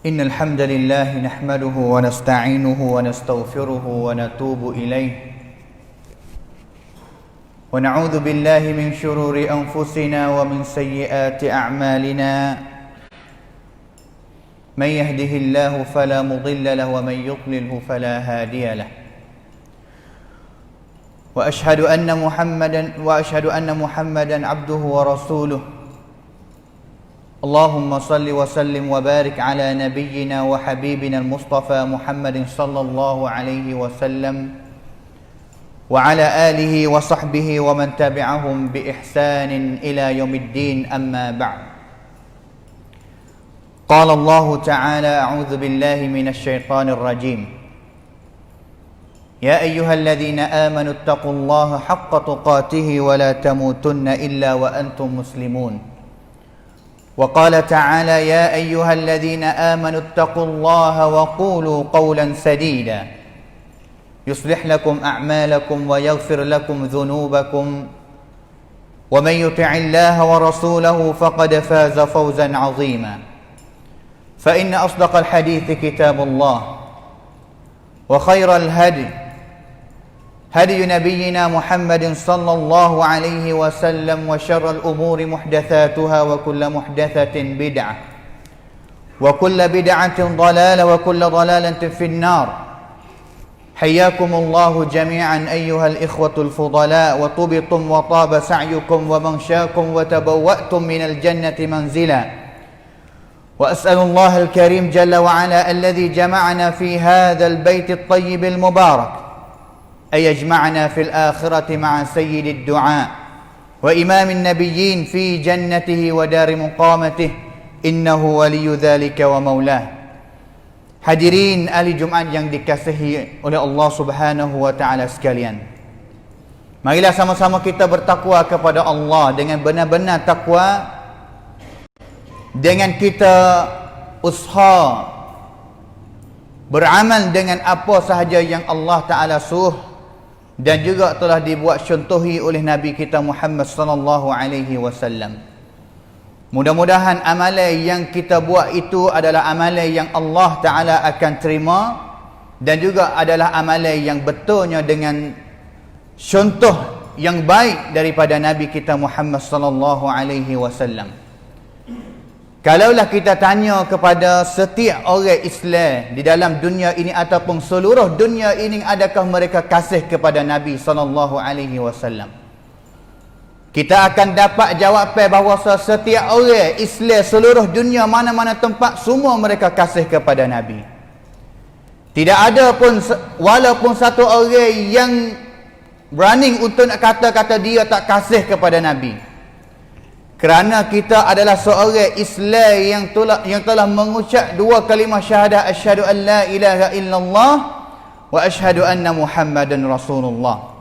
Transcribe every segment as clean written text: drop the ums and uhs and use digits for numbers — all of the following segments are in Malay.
إن الحمد لله نحمده ونستعينه ونستغفره ونتوب إليه ونعوذ بالله من شرور أنفسنا ومن سيئات أعمالنا من يهده الله فلا مضل له ومن يضلله فلا هادي له وأشهد أن محمدا عبده ورسوله اللهم صل وسلم وبارك على نبينا وحبيبنا المصطفى محمد صلى الله عليه وسلم وعلى آله وصحبه ومن تبعهم بإحسان إلى يوم الدين أما بعد قال الله تعالى أعوذ بالله من الشيطان الرجيم يا أيها الذين آمنوا اتقوا الله حق تقاته ولا تموتن إلا وأنتم مسلمون وقال تعالى يا أيها الذين آمنوا اتقوا الله وقولوا قولا سديدا يصلح لكم أعمالكم ويغفر لكم ذنوبكم ومن يطع الله ورسوله فقد فاز فوزا عظيما فإن أصدق الحديث كتاب الله وخير الهدي هدي نبينا محمد صلى الله عليه وسلم وشر الأمور محدثاتها وكل محدثة بدعة وكل بدعة ضلالة وكل ضلالة في النار حياكم الله جميعا أيها الإخوة الفضلاء وطبتم وطاب سعيكم ومنشاكم وتبوأتم من الجنة منزلا وأسأل الله الكريم جل وعلا الذي جمعنا في هذا البيت الطيب المبارك أن يجمعنا في الآخرة مع سيد الدعاء وإمام النبيين في جنته ودار مقامته إنه ولي ذلك ومولاه. Hadirin ahli Jumaat yang dikasihi oleh Allah Subhanahu wa taala sekalian. Marilah sama-sama kita bertakwa kepada Allah dengan benar-benar takwa, dengan kita usaha beramal dengan apa sahaja yang Allah Taala suruh dan juga telah dibuat contohi oleh Nabi kita Muhammad sallallahu alaihi wasallam. Mudah-mudahan amalan yang kita buat itu adalah amalan yang Allah Taala akan terima dan juga adalah amalan yang betulnya dengan contoh yang baik daripada Nabi kita Muhammad sallallahu alaihi wasallam. Kalaulah kita tanya kepada setiap orang Islam di dalam dunia ini ataupun seluruh dunia ini, adakah mereka kasih kepada Nabi sallallahu alaihi wasallam? Kita akan dapat jawapan bahawa setiap orang Islam seluruh dunia mana-mana tempat semua mereka kasih kepada Nabi. Tidak ada pun walaupun satu orang yang berani untuk nak kata dia tak kasih kepada Nabi. Kerana kita adalah seorang Islam yang telah mengucap dua kalimah syahadah asyhadu an la ilaha illallah wa asyhadu anna Muhammadan Rasulullah.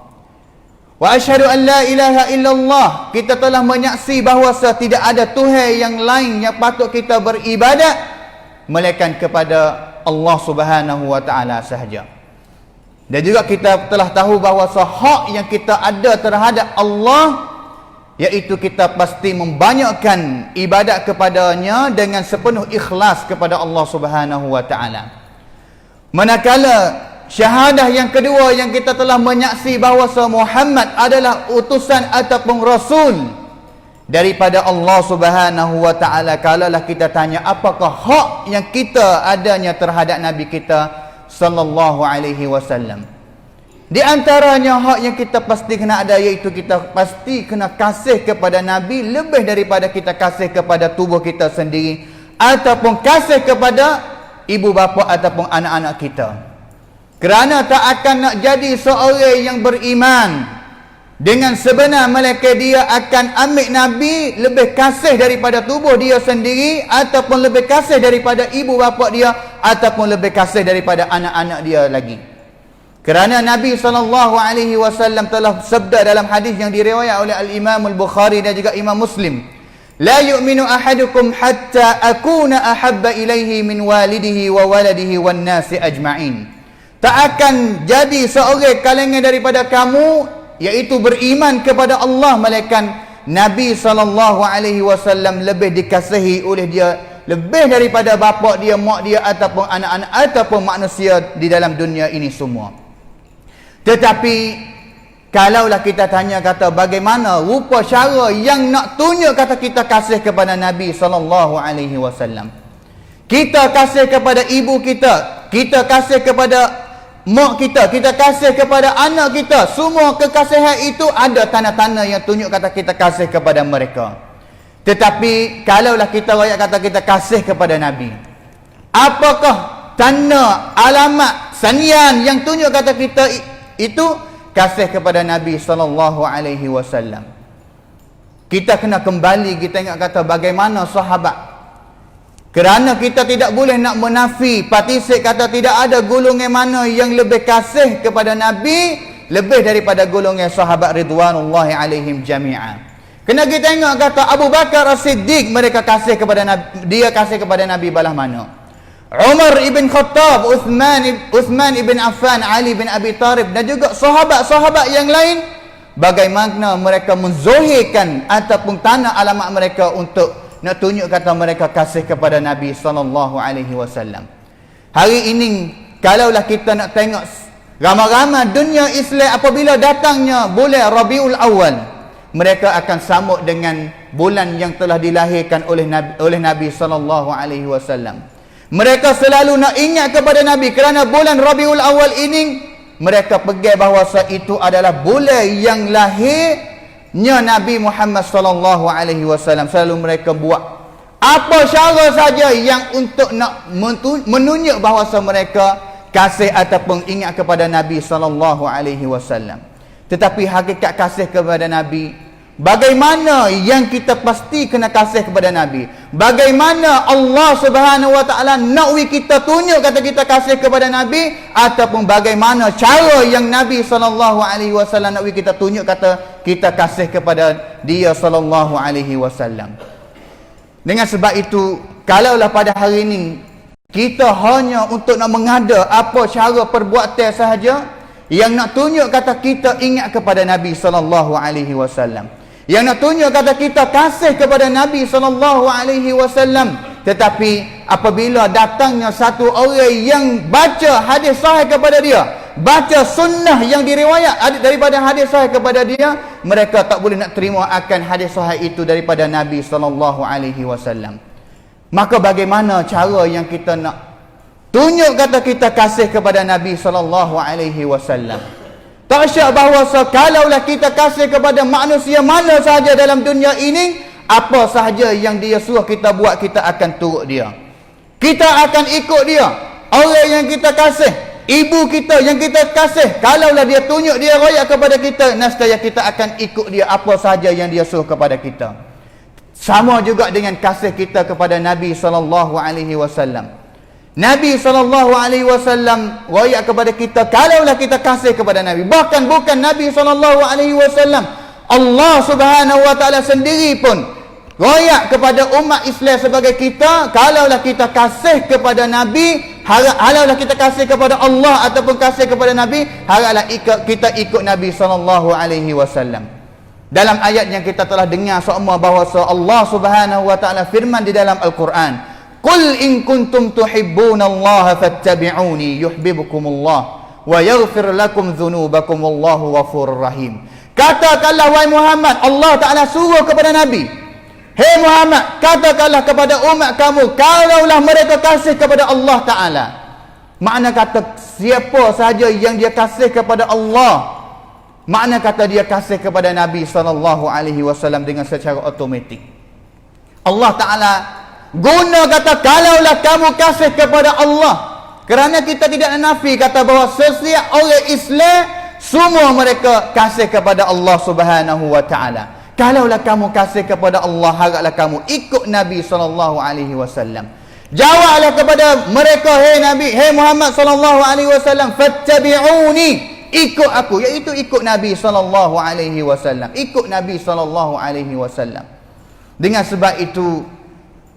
Wa asyhadu an la ilaha illallah, kita telah menyaksi bahawa tidak ada Tuhan yang lain yang patut kita beribadat melainkan kepada Allah Subhanahu wa taala sahaja. Dan juga kita telah tahu bahawa hak yang kita ada terhadap Allah, iaitu kita pasti membanyakkan ibadat kepadanya dengan sepenuh ikhlas kepada Allah Subhanahu wa taala. Manakala syahadah yang kedua yang kita telah menyaksi bahawa Muhammad adalah utusan ataupun rasul daripada Allah Subhanahu wa taala, kalaulah kita tanya apakah hak yang kita adanya terhadap Nabi kita sallallahu alaihi wasallam, di antaranya hak yang kita pasti kena ada, iaitu kita pasti kena kasih kepada Nabi lebih daripada kita kasih kepada tubuh kita sendiri ataupun kasih kepada ibu bapa ataupun anak-anak kita. Kerana tak akan nak jadi seorang yang beriman dengan sebenar melainkan dia akan ambil Nabi lebih kasih daripada tubuh dia sendiri ataupun lebih kasih daripada ibu bapa dia ataupun lebih kasih daripada anak-anak dia lagi. Kerana Nabi SAW telah sabda dalam hadis yang diriwayat oleh Al-Imam Al-Bukhari dan juga Imam Muslim, la yu'minu ahadukum hatta akuna ahabba ilaihi min walidihi wa waladihi wan nasi ajma'in. Tak akan jadi seorang kalangan daripada kamu iaitu beriman kepada Allah melainkan Nabi SAW lebih dikasihi oleh dia lebih daripada bapa dia, mak dia ataupun anak-anak ataupun manusia di dalam dunia ini semua. Tetapi kalaulah kita tanya kata bagaimana rupa cara yang nak tunjuk kata kita kasih kepada Nabi sallallahu alaihi wasallam. Kita kasih kepada ibu kita, kita kasih kepada mak kita, kita kasih kepada anak kita. Semua kekasihan itu ada tanda-tanda yang tunjuk kata kita kasih kepada mereka. Tetapi kalaulah kita royak kata kita kasih kepada Nabi, apakah tanda, alamat, sanian yang tunjuk kata kita itu kasih kepada Nabi sallallahu alaihi wasallam? Kita kena kembali kita tengok kata bagaimana sahabat. Kerana kita tidak boleh nak menafi, patisik kata tidak ada golongan mana yang lebih kasih kepada Nabi lebih daripada golongan sahabat ridwanullahi alaihim jami'an. Kena kita tengok kata Abu Bakar As-Siddiq mereka kasih kepada Nabi, dia kasih kepada Nabi balah mana? Umar ibn Khattab, Uthman ibn Affan, Ali bin Abi Talib dan juga sahabat-sahabat yang lain, bagaimana mereka menzohirkan ataupun tanda alamat mereka untuk nak tunjuk kata mereka kasih kepada Nabi sallallahu alaihi wasallam. Hari ini kalaulah kita nak tengok ramai-ramai dunia Islam apabila datangnya bulan Rabiul Awal, mereka akan sambut dengan bulan yang telah dilahirkan oleh Nabi sallallahu alaihi wasallam. Mereka selalu nak ingat kepada Nabi kerana bulan Rabiul Awal ini mereka pegang bahawa itu adalah bulan yang lahirnya Nabi Muhammad sallallahu alaihi wasallam. Selalu mereka buat apa cara saja yang untuk nak menunjuk bahawa mereka kasih ataupun ingat kepada Nabi sallallahu alaihi wasallam. Tetapi hakikat kasih kepada Nabi, bagaimana yang kita pasti kena kasih kepada Nabi? Bagaimana Allah Subhanahu wa taala nak kita tunjuk kata kita kasih kepada Nabi, ataupun bagaimana cara yang Nabi sallallahu alaihi wasallam nak kita tunjuk kata kita kasih kepada dia sallallahu alaihi wasallam. Dengan sebab itu, kalaulah pada hari ini kita hanya untuk nak mengada apa cara perbuatan sahaja yang nak tunjuk kata kita ingat kepada Nabi sallallahu alaihi wasallam, yang nak tunjuk kata kita kasih kepada Nabi sallallahu alaihi wasallam, tetapi apabila datangnya satu orang yang baca hadis sahih kepada dia, baca sunnah yang diriwayat daripada hadis sahih kepada dia, mereka tak boleh nak terima akan hadis sahih itu daripada Nabi sallallahu alaihi wasallam. Maka bagaimana cara yang kita nak tunjuk kata kita kasih kepada Nabi sallallahu alaihi wasallam? Tak syak bahawa kalaulah kita kasih kepada manusia mana sahaja dalam dunia ini, apa sahaja yang dia suruh kita buat, kita akan turut dia. Kita akan ikut dia. Orang yang kita kasih, ibu kita yang kita kasih, kalaulah dia tunjuk, dia royak kepada kita, nescaya kita akan ikut dia apa sahaja yang dia suruh kepada kita. Sama juga dengan kasih kita kepada Nabi sallallahu alaihi wasallam. Nabi sallallahu alaihi wasallam royak kepada kita kalaulah kita kasih kepada Nabi. Bahkan bukan Nabi sallallahu alaihi wasallam, Allah Subhanahu wa taala sendiri pun royak kepada umat Islam sebagai kita, kalaulah kita kasih kepada Nabi, haraplah kita kasih kepada Allah ataupun kasih kepada Nabi, haraplah kita ikut Nabi sallallahu alaihi wasallam. Dalam ayat yang kita telah dengar semua bahawa Allah Subhanahu wa taala firman di dalam Al-Quran, "Qul in kuntum tuhibbunallaha fattabi'uni yuhibbukumullah wa yaghfir lakum dzunubakum wallahu ghafurur rahim." Katakanlah wahai Muhammad, Allah Taala suruh kepada Nabi, "Hei Muhammad, katakanlah kepada umat kamu, kalaulah mereka kasih kepada Allah Taala." Makna kata siapa sahaja yang dia kasih kepada Allah, makna kata dia kasih kepada Nabi sallallahu alaihi wasallam dengan secara automatik. Allah Taala guna kata kalaulah kamu kasih kepada Allah, kerana kita tidak nafi kata bahawa setiap orang Islam semua mereka kasih kepada Allah Subhanahu wa taala. Kalaulah kamu kasih kepada Allah, haraplah kamu ikut Nabi sallallahu alaihi wasallam. Jawablah kepada mereka, "Hei Nabi, hei Muhammad sallallahu alaihi wasallam, fattabi'uni." Ikut aku, iaitu ikut Nabi sallallahu alaihi wasallam. Ikut Nabi sallallahu alaihi wasallam. Dengan sebab itu,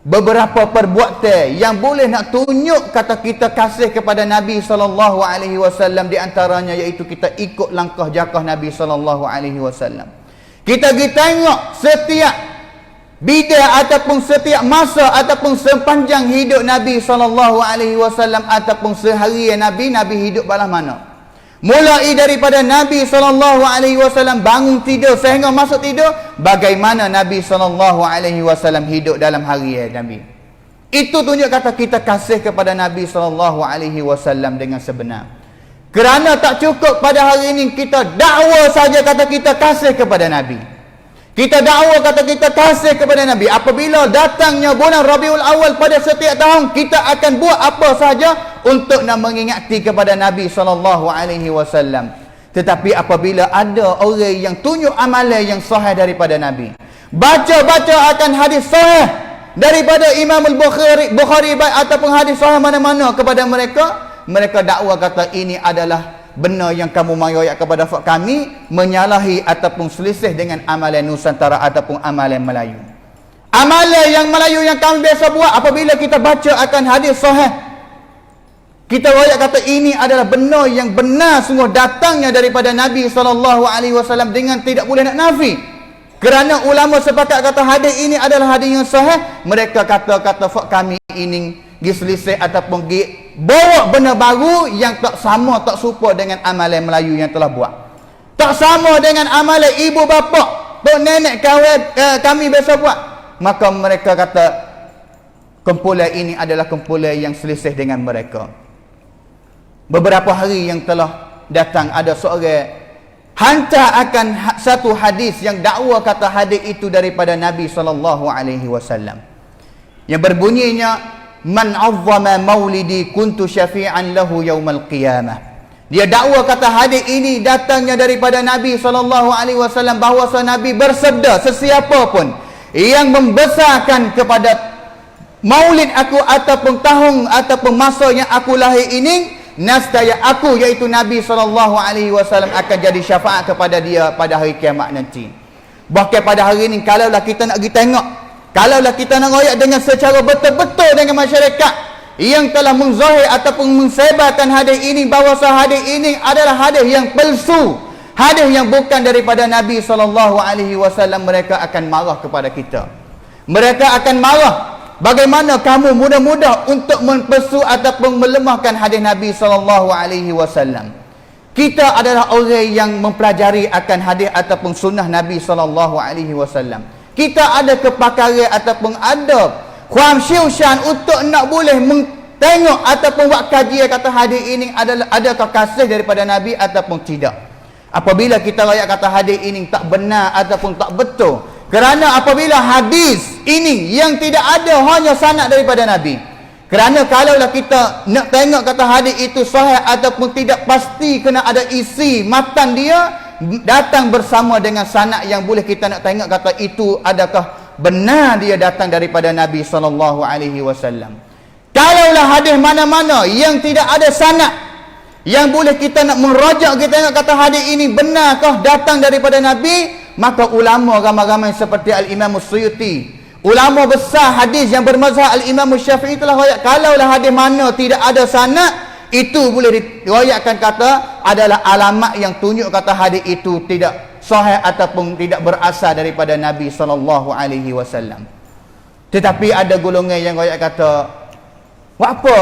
beberapa perbuatan yang boleh nak tunjuk kata kita kasih kepada Nabi sallallahu alaihi wasallam, di antaranya iaitu kita ikut langkah jakah Nabi sallallahu alaihi wasallam. Kita pergi tengok setiap Bila ataupun setiap masa ataupun sepanjang hidup Nabi SAW ataupun seharian Nabi hidup balas mana? Mulai daripada Nabi SAW bangun tidur sehingga masuk tidur, bagaimana Nabi SAW hidup dalam harian Nabi. Itu tunjuk kata kita kasih kepada Nabi SAW dengan sebenar. Kerana tak cukup pada hari ini kita dakwa saja kata kita kasih kepada Nabi. Kita dakwa kata kita kasih kepada Nabi. Apabila datangnya bulan Rabiul Awal pada setiap tahun, kita akan buat apa sahaja untuk nak mengingati kepada Nabi SAW. Tetapi apabila ada orang yang tunjuk amalan yang sahih daripada Nabi, baca-baca akan hadis sahih daripada Imam Al-Bukhari ataupun hadis sahih mana-mana kepada mereka dakwa kata ini adalah benar yang kamu mengoyak kepada kami, menyalahi ataupun selisih dengan amalan Nusantara ataupun amalan Melayu. Amalan yang Melayu yang kami biasa buat, apabila kita baca akan hadis sahih, kita royak kata ini adalah benar yang benar sungguh datangnya daripada Nabi SAW dengan tidak boleh nak nafi. Kerana ulama sepakat kata hadis ini adalah hadis yang sahih, mereka kata kami ini diselisih ataupun bawa benda baru yang tak sama, tak serupa dengan amalan Melayu yang telah buat. Tak sama dengan amalan ibu bapa, tok nenek kami biasa buat. Maka mereka kata kumpulan ini adalah kumpulan yang selisih dengan mereka. Beberapa hari yang telah datang, ada seorang hantar akan satu hadis yang dakwa kata hadis itu daripada Nabi SAW, yang berbunyinya, man azzama maulidi kuntu syafi'an lahu yaumal qiyamah. Dia dakwa kata hadis ini datangnya daripada Nabi SAW, bahawa Nabi bersabda, sesiapa pun yang membesarkan kepada maulid aku ataupun tahun ataupun masa yang aku lahir ini, nascaya aku iaitu Nabi SAW akan jadi syafaat kepada dia pada hari kiamat nanti. Bahkan pada hari ini, kalaulah kita nak pergi tengok, kalaulah kita nak royak dengan secara betul-betul dengan masyarakat yang telah menzahir ataupun mensebarkan hadis ini, bahawa hadis ini adalah hadis yang palsu, hadis yang bukan daripada Nabi SAW, mereka akan marah kepada kita. Mereka akan marah. Bagaimana kamu mudah-mudah untuk mempalsu ataupun melemahkan hadis Nabi SAW. Kita adalah orang yang mempelajari akan hadis ataupun sunnah Nabi SAW. Kita ada kepakaran ataupun ada khuamsyushan untuk nak boleh tengok ataupun buat kajian kata hadis ini adalah adakah kasih daripada Nabi ataupun tidak. Apabila kita rakyat kata hadis ini tak benar ataupun tak betul, kerana apabila hadis ini yang tidak ada hanya sanad daripada Nabi, kerana kalaulah kita nak tengok kata hadis itu sahih ataupun tidak, pasti kena ada isi matan dia datang bersama dengan sanad yang boleh kita nak tengok kata itu adakah benar dia datang daripada Nabi SAW. Kalaulah hadis mana-mana yang tidak ada sanad yang boleh kita nak merajak, kita tengok kata hadis ini benarkah datang daripada Nabi, maka ulama ramai-ramai seperti Al-Imam Suyuti, ulama besar hadis yang bermazhab Al-Imam Syafi'i telah royak, kalaulah hadis mana tidak ada sanad, itu boleh diriwayatkan kata adalah alamat yang tunjuk kata hadis itu tidak sahih ataupun tidak berasal daripada Nabi SAW. Tetapi ada golongan yang royak kata, apa?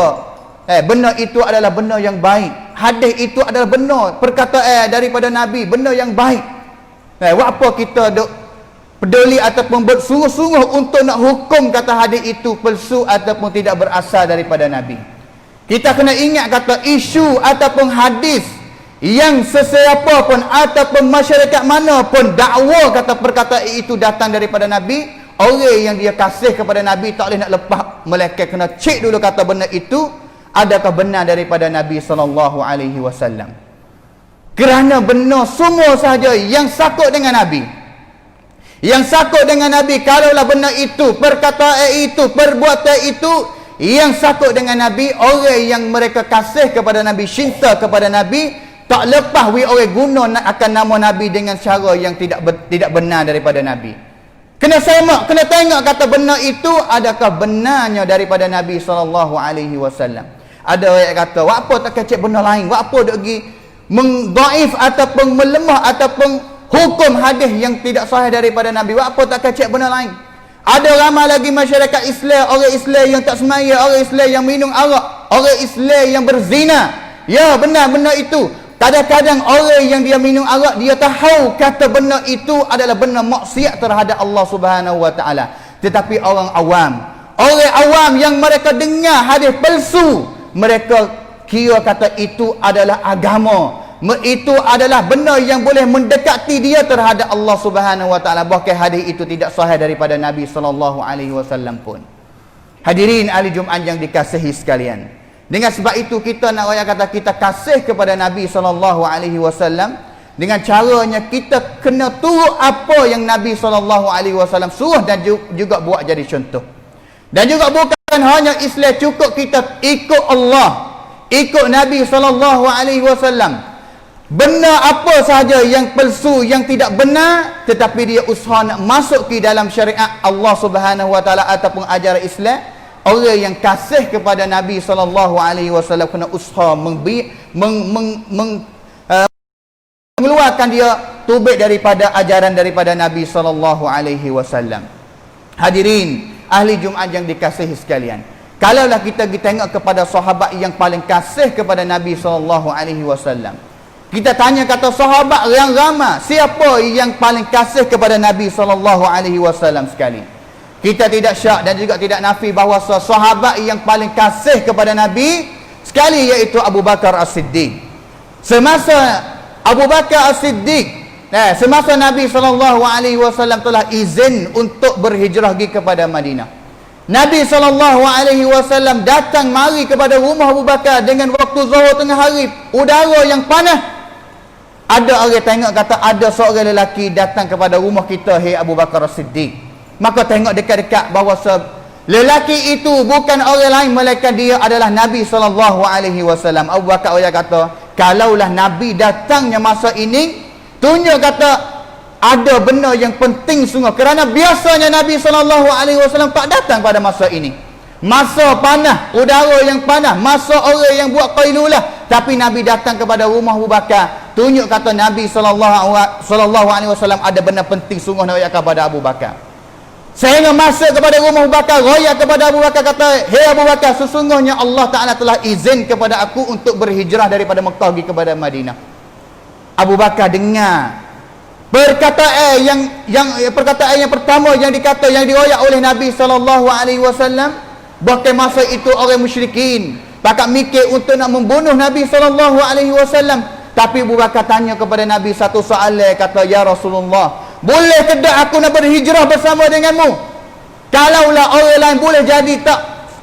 Benar itu adalah benar yang baik. Hadis itu adalah benar perkataan daripada Nabi, benar yang baik. Apa kita duk peduli ataupun bersungguh-sungguh untuk nak hukum kata hadis itu palsu ataupun tidak berasal daripada Nabi. Kita kena ingat kata isu ataupun hadis yang sesiapa pun ataupun masyarakat mana pun dakwa kata perkataan itu datang daripada Nabi, orang yang dia kasih kepada Nabi tak boleh nak lepas, melainkan kena cek dulu kata benar itu adakah benar daripada Nabi SAW. Kerana benar semua sahaja yang sakut dengan Nabi, yang sakut dengan Nabi, kalaulah benar itu perkataan itu, perbuatan itu yang sakut dengan Nabi, orang yang mereka kasih kepada Nabi, cinta kepada Nabi, tak lepas orang guna akan nama Nabi dengan cara yang tidak benar daripada Nabi. Kena semak, kena tengok kata benar itu adakah benarnya daripada Nabi SAW. Ada orang yang kata, apa tak kecek benar lain, apa duk pergi mengdaif ataupun melemah ataupun hukum hadis yang tidak sahih daripada Nabi, apa tak kecek benar lain. Ada ramai lagi masyarakat Islam, orang Islam yang tak semaya, orang Islam yang minum arak, orang Islam yang berzina. Ya, benar-benar itu. Kadang-kadang orang yang dia minum arak, dia tahu kata benda itu adalah benda maksiat terhadap Allah Subhanahu wa taala. Tetapi orang awam yang mereka dengar hadis palsu, mereka kira kata itu adalah agama. Itu adalah benda yang boleh mendekati dia terhadap Allah Subhanahu wa taala. Bahkan hadis itu tidak sahih daripada Nabi sallallahu alaihi wasallam pun. Hadirin ahli Jumaat yang dikasihi sekalian. Dengan sebab itu kita nak raya kata kita kasih kepada Nabi sallallahu alaihi wasallam dengan caranya kita kena turut apa yang Nabi sallallahu alaihi wasallam suruh dan juga buat jadi contoh. Dan juga bukan hanya Islam cukup kita ikut Allah, ikut Nabi sallallahu alaihi wasallam. Benar apa sahaja yang palsu, yang tidak benar, tetapi dia usaha nak masuk ke dalam syariat Allah Subhanahu wa taala ataupun ajaran Islam, orang yang kasih kepada Nabi sallallahu alaihi wasallam kena usaha mengeluarkan dia tubik daripada ajaran daripada Nabi sallallahu alaihi wasallam. Hadirin ahli Jumaat yang dikasihi sekalian, kalaulah kita tengok kepada sahabat yang paling kasih kepada Nabi sallallahu alaihi wasallam, kita tanya kata sahabat yang ramai, siapa yang paling kasih kepada Nabi sallallahu alaihi wasallam sekali? Kita tidak syak dan juga tidak nafi bahawa sahabat yang paling kasih kepada Nabi sekali iaitu Abu Bakar As-Siddiq. Semasa Abu Bakar As-Siddiq, semasa Nabi sallallahu alaihi wasallam telah izin untuk berhijrah pergi kepada Madinah, Nabi sallallahu alaihi wasallam datang mari kepada rumah Abu Bakar dengan waktu zuhur tengah hari, udara yang panas. Ada orang tengok kata ada seorang lelaki datang kepada rumah kita, hei Abu Bakar As-Siddiq. Maka tengok dekat-dekat bahawa lelaki itu bukan orang lain melainkan dia adalah Nabi sallallahu alaihi wasallam. Abu Bakar kata, kalaulah Nabi datangnya masa ini, tunjuk kata ada benda yang penting sungguh, kerana biasanya Nabi sallallahu alaihi wasallam tak datang pada masa ini. Masa panas, udara yang panas, masa orang yang buat qailulah, tapi Nabi datang kepada rumah Abu Bakar. Tunjuk kata Nabi sallallahu alaihi wasallam ada benda penting sungguh nak royak kepada Abu Bakar. Sehingga masuk kepada rumah Abu Bakar, royak kepada Abu Bakar kata, "Hei Abu Bakar, sesungguhnya Allah Taala telah izin kepada aku untuk berhijrah daripada Mekah pergi kepada Madinah." Abu Bakar dengar perkataan yang pertama yang diroyak oleh Nabi sallallahu alaihi wasallam. Bahkan masa itu orang musyrikin pakat mikir untuk nak membunuh Nabi sallallahu alaihi wasallam. Tapi Abu Bakar tanya kepada Nabi satu soalan, kata, "Ya Rasulullah, boleh ke tak aku nak berhijrah bersama denganmu?" Kalaulah orang lain boleh jadi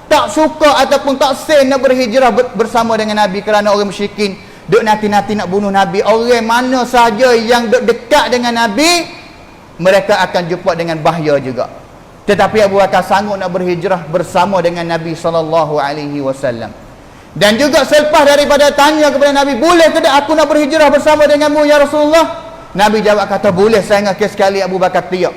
tak suka ataupun tak sen nak berhijrah bersama dengan Nabi, kerana orang musyrikin duk nanti-nanti nak bunuh Nabi. Orang mana sahaja yang duk dekat dengan Nabi, mereka akan jumpa dengan bahaya juga. Tetapi Abu Bakar sanggup nak berhijrah bersama dengan Nabi sallallahu alaihi wasallam. Dan juga selepas daripada tanya kepada Nabi, boleh ke tak aku nak berhijrah bersama denganmu ya Rasulullah? Nabi jawab kata, boleh. Saya ingat sekali Abu Bakar tiap.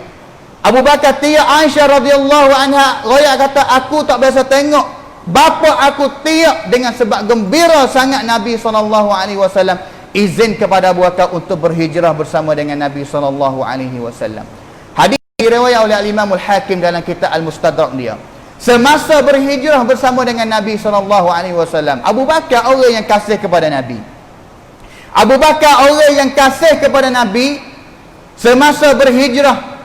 Abu Bakar tiap Aisyah radhiyallahu anha royak kata, aku tak biasa tengok bapa aku tiap dengan sebab gembira sangat Nabi sallallahu alaihi wasallam izin kepada Abu Bakar untuk berhijrah bersama dengan Nabi sallallahu alaihi wasallam. Hadis diriwayatkan oleh Imam Al-Hakim dalam kitab Al-Mustadrak dia. Semasa berhijrah bersama dengan Nabi sallallahu alaihi wasallam, Abu Bakar orang yang kasih kepada Nabi. Abu Bakar orang yang kasih kepada Nabi semasa berhijrah.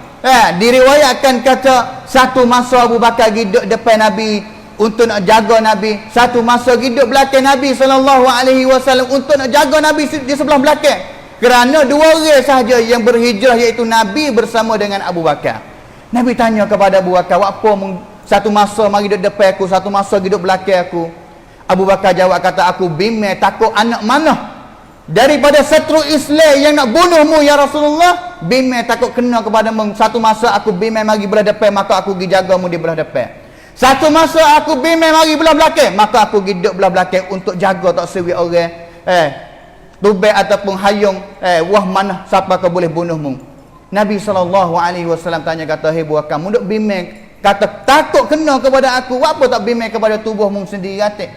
Diriwayatkan kata satu masa Abu Bakar hidup depan Nabi untuk nak jaga Nabi, satu masa hidup belakang Nabi sallallahu alaihi wasallam untuk nak jaga Nabi di sebelah belakang. Kerana dua orang sahaja yang berhijrah, iaitu Nabi bersama dengan Abu Bakar. Nabi tanya kepada Abu Bakar, apa satu masa mari hidup depan aku, satu masa hidup belakang aku? Abu Bakar jawab kata, aku bimbang takut anak mana daripada setru Islam yang nak bunuhmu ya Rasulullah. Bimbang takut kena kepada mu. Satu masa aku bimbang mari belah depan, maka aku pergi jagamu di belah depan. Satu masa aku bimbang mari belah belakang, maka aku hidup belah belakang untuk jaga tak sewi orang tubik ataupun hayung wah mana siapa kau boleh bunuhmu. Nabi SAW tanya kata, hei buah kamu duk bimbang kata takut kena kepada aku, apa tak bimbang kepada tubuhmu sendiri hati?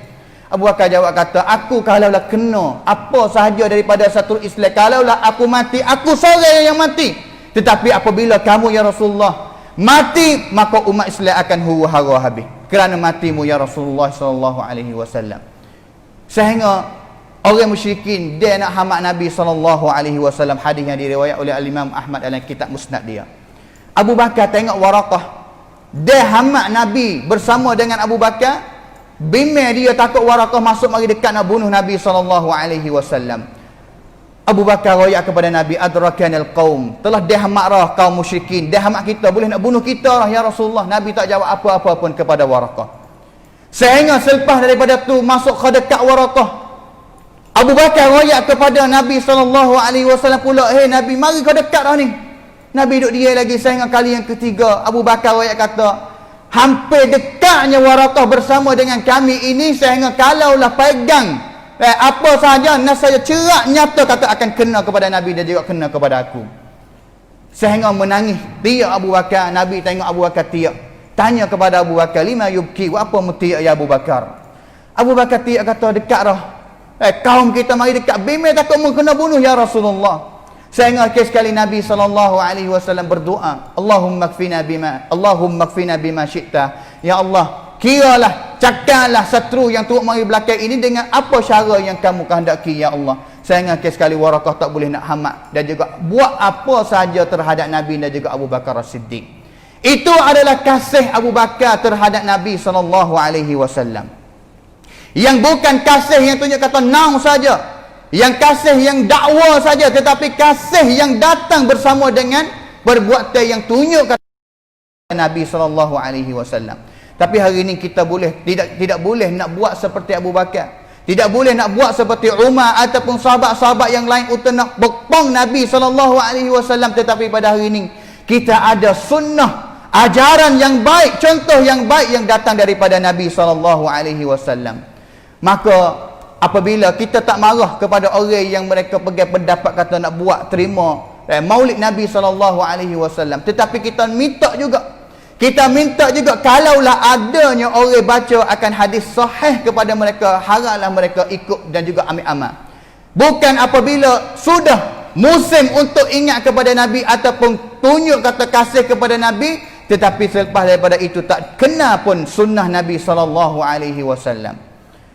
Abu Bakar jawab kata, aku kalaulah kena apa sahaja daripada satu Islam, kalaulah aku mati, aku seorang yang mati. Tetapi apabila kamu ya Rasulullah mati maka umat Islam akan huru-hara habis kerana matimu ya Rasulullah sallallahu alaihi wasallam. Sehingga orang musyrikin dia nak hamak Nabi sallallahu alaihi wasallam, hadis yang diriwayat oleh Al-Imam Ahmad dalam kitab Musnad dia. Abu Bakar tengok Waraqah, dia hamak Nabi bersama dengan Abu Bakar, bimbang dia takut Waraqah masuk mari dekat nak bunuh Nabi sallallahu alaihi wasallam. Abu Bakar royak kepada Nabi, adrakanal qaum, telah dia hamak rah kaum musyrikin, dia hamak kita, boleh nak bunuh kita lah ya Rasulullah. Nabi tak jawab apa-apa pun kepada Waraqah. Sehingga selepas daripada tu masuk ke dekat Waraqah, Abu Bakar royak kepada Nabi SAW pula, "Hei Nabi, mari kau dekat dah ni." Nabi duduk dia lagi. Sehingga kali yang ketiga Abu Bakar royak kata, "Hampir dekatnya Waraqah bersama dengan kami ini, sehingga kalaulah pegang apa sahaja nas saya cerak nyata kata akan kena kepada Nabi dan juga kena kepada aku." Sehingga menangis tiak Abu Bakar. Nabi tengok Abu Bakar tiak, tanya kepada Abu Bakar, "Lima yubki, apa mutiak ya Abu Bakar?" Abu Bakar tiak kata, "Dekat dah. Kaum kita mari dekat, bimbang takut mu kena bunuh ya Rasulullah." Sehingga sekali Nabi SAW berdoa, Allahumma kfina bima syi'ta. Ya Allah, kiralah, cakarlah setru yang turut mari belakang ini dengan apa cara yang kamu kehendaki ya Allah. Sehingga sekali Waraqah tak boleh nak hamak dan juga buat apa sahaja terhadap Nabi dan juga Abu Bakar As-Siddiq. Itu adalah kasih Abu Bakar terhadap Nabi SAW. Yang bukan kasih yang tunjuk kata naung saja, yang kasih yang dakwa saja, tetapi kasih yang datang bersama dengan perbuatan yang tunjuk kata Nabi SAW. Tapi hari ini kita tidak boleh nak buat seperti Abu Bakar, tidak boleh nak buat seperti Umar ataupun sahabat-sahabat yang lain untuk nak bekong Nabi SAW. Tetapi pada hari ini kita ada sunnah, ajaran yang baik, contoh yang baik yang datang daripada Nabi SAW. Maka apabila kita tak marah kepada orang yang mereka pegang pendapat kata nak buat terima maulid Nabi SAW, tetapi kita minta juga kalaulah adanya orang baca akan hadis sahih kepada mereka, haraplah mereka ikut dan juga ambil amal. Bukan apabila sudah musim untuk ingat kepada Nabi ataupun tunjuk kata kasih kepada Nabi, tetapi selepas daripada itu tak kena pun sunnah Nabi SAW.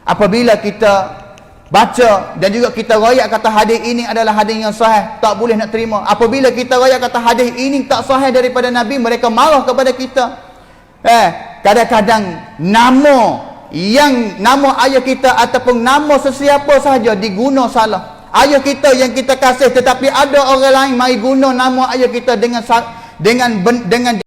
Apabila kita baca dan juga kita royak kata hadis ini adalah hadis yang sahih, tak boleh nak terima. Apabila kita royak kata hadis ini tak sahih daripada Nabi, mereka marah kepada kita. Kadang-kadang nama ayah kita ataupun nama sesiapa sahaja diguna salah. Ayah kita yang kita kasih, tetapi ada orang lain mari guna nama ayah kita dengan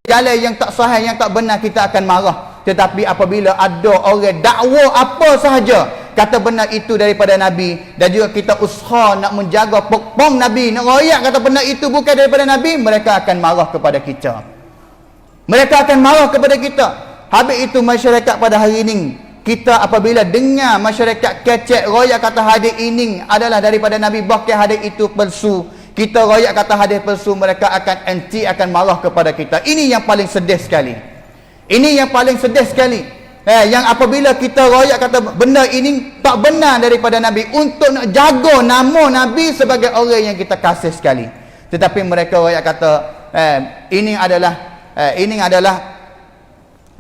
jalan yang tak sahih, yang tak benar, kita akan marah. Tetapi apabila ada orang dakwa apa sahaja kata benar itu daripada Nabi, dan juga kita usaha nak menjaga pokpong Nabi, nak royak kata benar itu bukan daripada Nabi, mereka akan marah kepada kita. Habis itu masyarakat pada hari ini, kita apabila dengar masyarakat kecek royak kata hadis ini adalah daripada Nabi, bahkan hadis itu palsu, kita royak kata hadis palsu, mereka akan anti, akan marah kepada kita. Ini yang paling sedih sekali. Yang apabila kita royak kata benda ini tak benar daripada Nabi, untuk nak jaga nama Nabi sebagai orang yang kita kasih sekali, tetapi mereka royak kata ini adalah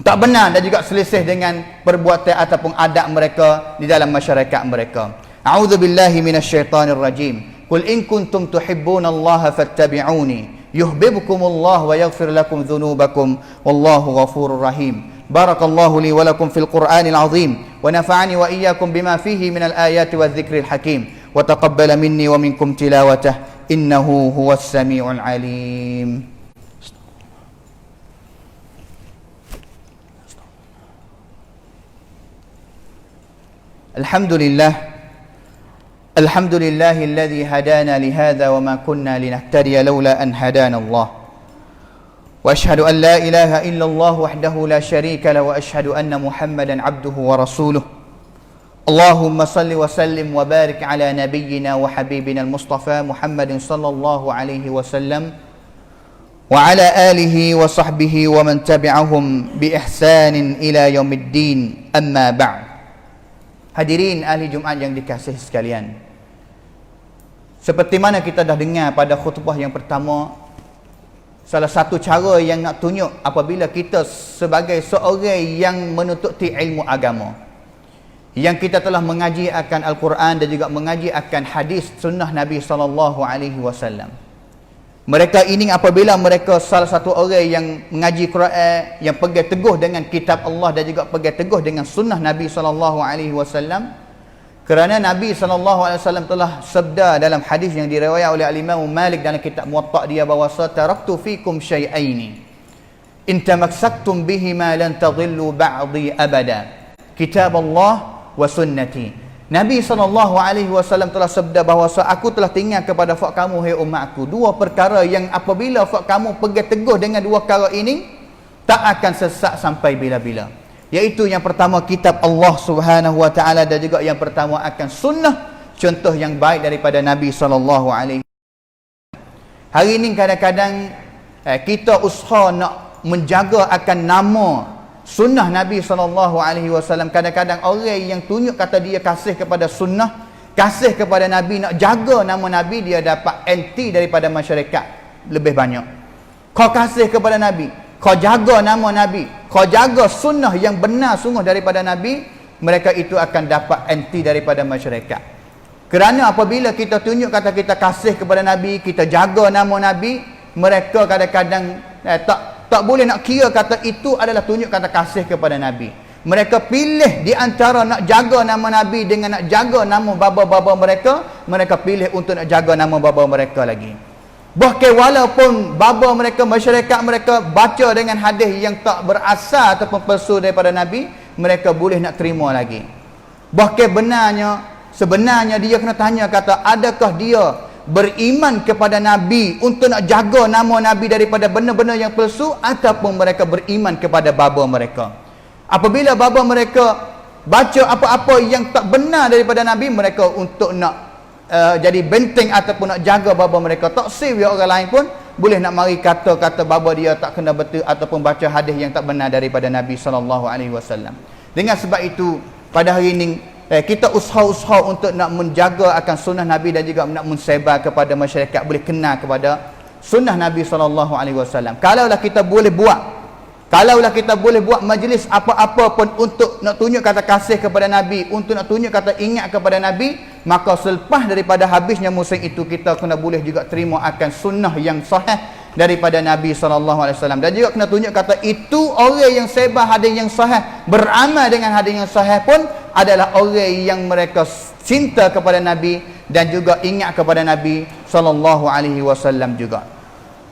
tak benar dan juga selisih dengan perbuatan ataupun adab mereka di dalam masyarakat mereka. A'udzubillahi minasyaitonirrajim. Qul in kuntum tuhibbunallaha fattabi'uni yuhibbukumullah wa yaghfir lakum dhunubakum wallahu ghafurur rahim. Barakallahu li wa lakum fil Qur'anil azim wa nafa'ani wa iyyakum bima fihi minal ayati wadh-dhikril hakim wa taqabbala minni wa minkum tilawatahu innahu huwas samiul alim. Alhamdulillahilladzi hadana li hadza wa ma kunna linahtadiya laula an hadana Allah. Wa ashhadu an la ilaha illallah wahdahu la syarika lahu wa ashhadu anna Muhammadan abduhu wa rasuluh. Allahumma salli wa sallim wa barik ala nabiyyina wa habibina al-Mustafa Muhammadin sallallahu alaihi wasallam wa ala alihi wa sahbihi wa man tabi'ahum bi ihsanin ila yaumiddin. Amma ba'd. Hadirin ahli Jumaat yang dikasihi sekalian, seperti mana kita dah dengar pada khutbah yang pertama, salah satu cara yang nak tunjuk apabila kita sebagai seorang yang menututi ilmu agama, yang kita telah mengaji akan Al-Quran dan juga mengaji akan hadis sunnah Nabi SAW. Mereka ini apabila mereka salah satu orang yang mengaji Quran, yang pegang teguh dengan kitab Allah dan juga pegang teguh dengan sunnah Nabi SAW, kerana Nabi SAW telah sabda dalam hadis yang diriwayatkan oleh Al-Imam Malik dalam kitab Muwatta dia bahawa taraktu fikum syai'aini in tamassaktum bihima lan tadhillu ba'di abada, kitab Allah wa sunnati. Nabi SAW telah sabda bahawa aku telah tinggal kepada fak kamu, hai umatku, dua perkara yang apabila fak kamu pegang teguh dengan dua perkara ini tak akan sesat sampai bila-bila, iaitu yang pertama kitab Allah Subhanahu wa taala dan juga yang pertama akan sunnah, contoh yang baik daripada Nabi SAW. Hari ini kadang-kadang kita usaha nak menjaga akan nama sunnah Nabi SAW. Kadang-kadang orang yang tunjuk kata dia kasih kepada sunnah, kasih kepada Nabi, nak jaga nama Nabi, dia dapat anti daripada masyarakat lebih banyak. Kau kasih kepada Nabi, kau jaga nama Nabi, kau jaga sunnah yang benar sungguh daripada Nabi, mereka itu akan dapat anti daripada masyarakat. Kerana apabila kita tunjuk kata kita kasih kepada Nabi, kita jaga nama Nabi, mereka kadang-kadang tak boleh nak kira kata itu adalah tunjuk kata kasih kepada Nabi. Mereka pilih di antara nak jaga nama Nabi dengan nak jaga nama baba-baba mereka, mereka pilih untuk nak jaga nama baba mereka lagi. Bahkan walaupun baba mereka, masyarakat mereka baca dengan hadis yang tak berasal ataupun palsu daripada Nabi, mereka boleh nak terima lagi. Bahkan sebenarnya dia kena tanya kata, adakah dia beriman kepada Nabi untuk nak jaga nama Nabi daripada benda-benda yang palsu, ataupun mereka beriman kepada baba mereka. Apabila baba mereka baca apa-apa yang tak benar daripada Nabi, mereka untuk nak jadi benteng ataupun nak jaga baba mereka. Tak save orang lain pun boleh nak mari kata-kata baba dia tak kena betul ataupun baca hadis yang tak benar daripada Nabi SAW. Dengan sebab itu pada hari ini kita usaha-usaha untuk nak menjaga akan sunnah Nabi dan juga nak mensebar kepada masyarakat boleh kenal kepada sunnah Nabi SAW. Kalaulah kita boleh buat majlis apa-apa pun untuk nak tunjuk kata kasih kepada Nabi, untuk nak tunjuk kata ingat kepada Nabi, maka selepas daripada habisnya musim itu kita kena boleh juga terima akan sunnah yang sahih daripada Nabi SAW. Dan juga kena tunjuk kata itu orang yang sebar hadis yang sahih, beramal dengan hadis yang sahih pun adalah orang yang mereka cinta kepada Nabi dan juga ingat kepada Nabi SAW juga.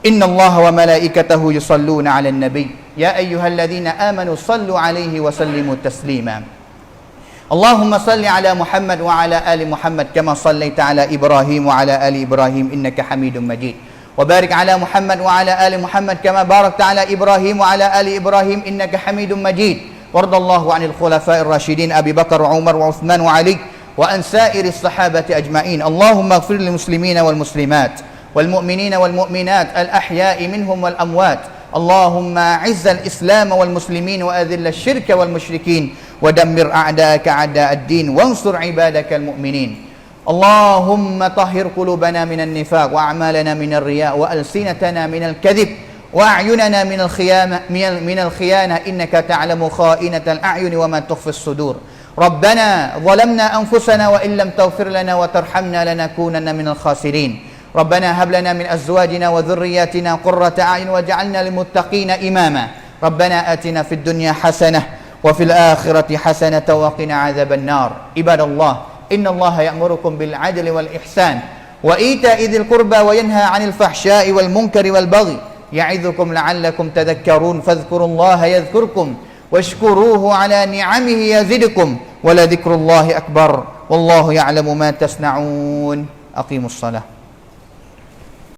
Inna Allah wa malaikatahu yusalluna 'alan nabi ya ayyuhalladzina amanu sallu 'alaihi wa sallimu taslima. Allahumma salli 'ala Muhammad wa 'ala ali Muhammad kama sallaita 'ala Ibrahim wa 'ala ali Ibrahim innaka Hamidum Majid. وبارك على محمد وعلى آل محمد كما باركت على إبراهيم وعلى آل إبراهيم إنك حميد مجيد. وارض الله عن الخلفاء الراشدين أبي بكر وعمر وعثمان وعلي وعن سائر الصحابة أجمعين. اللهم اغفر للمسلمين والمسلمات والمؤمنين والمؤمنات الأحياء منهم والأموات. اللهم أعز الإسلام والمسلمين وأذل الشرك والمشركين ودمر أعداءك أعداء الدين وانصر عبادك المؤمنين. اللهم طهر قلوبنا من النفاق وأعمالنا من الرياء وألسنتنا من الكذب وأعيننا من الخيانة إنك تعلم خائنة الأعين وما تخفي الصدور. ربنا ظلمنا أنفسنا وإن لم تغفر لنا وترحمنا لنكونن من الخاسرين. ربنا هب لنا من أزواجنا وذرياتنا قرة أعين واجعلنا للمتقين إماما. ربنا آتنا في الدنيا حسنة وفي الآخرة حسنة وقنا عذاب النار. عباد الله إن الله يأمركم بالعدل والإحسان وإيتاء ذي القربى وينهى عن الفحشاء والمنكر والبغي يعظكم لعلكم تذكرون. فاذكروا الله يذكركم واشكروه على نعمه يزدكم ولذكر الله أكبر والله يعلم ما تصنعون. أقيموا الصلاة.